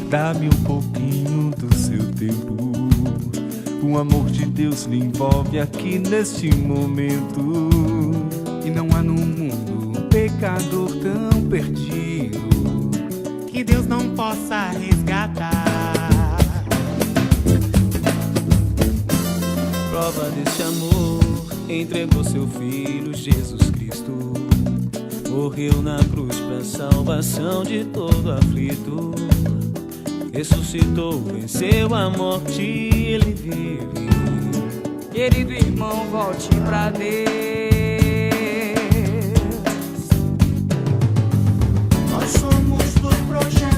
Dá-me um pouquinho do seu tempo. O amor de Deus lhe envolve aqui neste momento. E não há no mundo um pecador tão perdido que Deus não possa resgatar. Prova deste amor, entregou seu Filho Jesus Cristo. Morreu na cruz pra salvação de todo aflito. Ressuscitou, venceu a morte, ele vive. Querido irmão, volte pra Deus. Nós somos do projeto